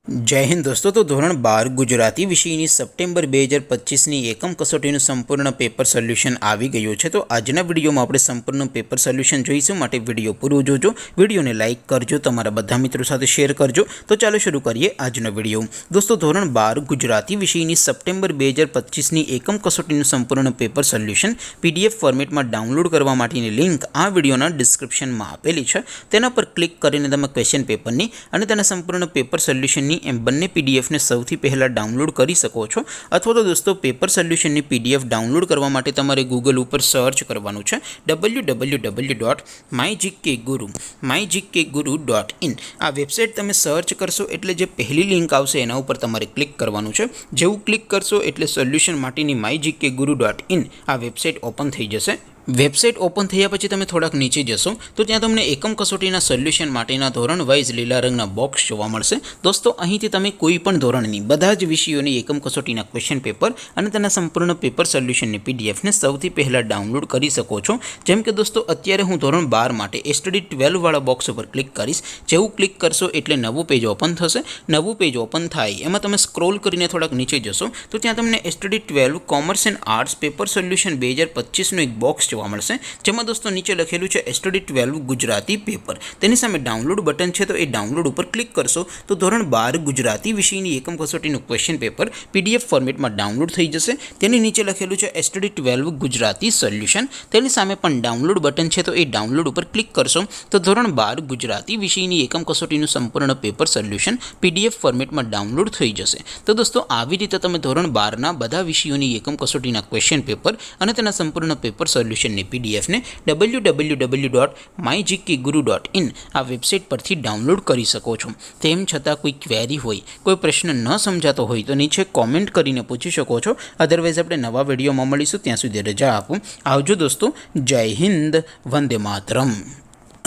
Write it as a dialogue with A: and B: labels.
A: जय हिंद दोस्तों। तो धोरण 12 गुजराती विषयની સપ્ટેમ્બર 2025ની એકમ કસોટીનું સંપૂર્ણ પેપર સોલ્યુશન આવી ગયું છે। તો આજના વિડીયોમાં આપણે સંપૂર્ણ પેપર સોલ્યુશન જોઈશું, માટે વિડીયો પૂરો જોજો, વિડીયોને લાઇક કરજો, તમારા બધા મિત્રો સાથે શેર કરજો। તો ચાલો શરૂ કરીએ આજનો વિડીયો। દોસ્તો ધોરણ 12 ગુજરાતી વિષયની સપ્ટેમ્બર 2025ની એકમ કસોટીનું સંપૂર્ણ પેપર સોલ્યુશન પીડીએફ ફોર્મેટમાં ડાઉનલોડ કરવા માટેની લિંક આ વિડીયોના ડિસ્ક્રિપ્શનમાં આપેલી છે। તેના પર ક્લિક કરીને તમે ક્વેશ્ચન પેપરની અને તેના સંપૂર્ણ પેપર સોલ્યુશનની એમ બંને પીડીએફને સૌથી પહેલાં ડાઉનલોડ કરી શકો છો। અથવા તો દોસ્તો પેપર સોલ્યુશનની પીડીએફ ડાઉનલોડ કરવા માટે તમારે ગૂગલ ઉપર સર્ચ કરવાનું છે www.mygkguru.in। આ વેબસાઇટ તમે સર્ચ કરશો એટલે જે પહેલી લિંક આવશે એના ઉપર તમારે ક્લિક કરવાનું છે। જેવું ક્લિક કરશો એટલે સોલ્યુશન માટેની mygkguru.in આ વેબસાઇટ ઓપન થઈ જશે। વેબસાઇટ ઓપન થયા પછી તમે થોડાક નીચે જશો તો ત્યાં તમને એકમ કસોટીના સોલ્યુશન માટેના ધોરણ વાઇઝ લીલા રંગના બોક્સ જોવા મળશે। દોસ્તો અહીંથી તમે કોઈ પણ ધોરણની બધા જ વિષયોની એકમ કસોટીના ક્વેશ્ચન પેપર અને તેના સંપૂર્ણ પેપર સોલ્યુશનની પીડીએફને સૌથી પહેલાં ડાઉનલોડ કરી શકો છો। જેમ કે દોસ્તો અત્યારે હું ધોરણ 12 માટે સ્ટડી 12 વાળા બોક્સ ઉપર ક્લિક કરીશ। જેવું ક્લિક કરશો એટલે નવું પેજ ઓપન થશે। નવું પેજ ઓપન થાય એમાં તમે સ્ક્રોલ કરીને થોડાક નીચે જશો તો ત્યાં તમને study 12 commerce and arts paper solution 2025નું એક બોક્સ જોવા મળશે, જેમાં દોસ્તો નીચે લખેલું છે સ્ટડી 12 ગુજરાતી પેપર। તેની સામે ડાઉનલોડ બટન છે, તો એ ડાઉનલોડ ઉપર ક્લિક કરશો તો ધોરણ 12 ગુજરાતી વિષયની એકમ કસોટીનું ક્વેશ્ચન પેપર પીડીએફ ફોર્મેટમાં ડાઉનલોડ થઈ જશે। તેની નીચે લખેલું છે સ્ટડી 12 ગુજરાતી સોલ્યુશન। તેની સામે પણ ડાઉનલોડ બટન છે, તો એ ડાઉનલોડ ઉપર ક્લિક કરશો તો ધોરણ 12 ગુજરાતી વિષયની એકમ કસોટીનું સંપૂર્ણ પેપર સોલ્યુશન પીડીએફ ફોર્મેટમાં ડાઉનલોડ થઈ જશે। તો દોસ્તો આવી રીતે તમે ધોરણ 12ના બધા વિષયોની એકમ કસોટીના ક્વેશ્ચન પેપર અને તેના સંપૂર્ણ પેપર સોલ્યુશન પીડીએફને www.mygkguru.in આ વેબસાઇટ પરથી ડાઉનલોડ કરી શકો છો। તેમ છતાં કોઈ ક્વેરી હોય, કોઈ પ્રશ્ન ન સમજાતો હોય તો નીચે કોમેન્ટ કરીને પૂછી શકો છો। અધરવાઇઝ આપણે નવા વિડીયોમાં મળીશું, ત્યાં સુધી રજા આપો। આવજો દોસ્તો, જય હિન્દ, વંદે માતરમ।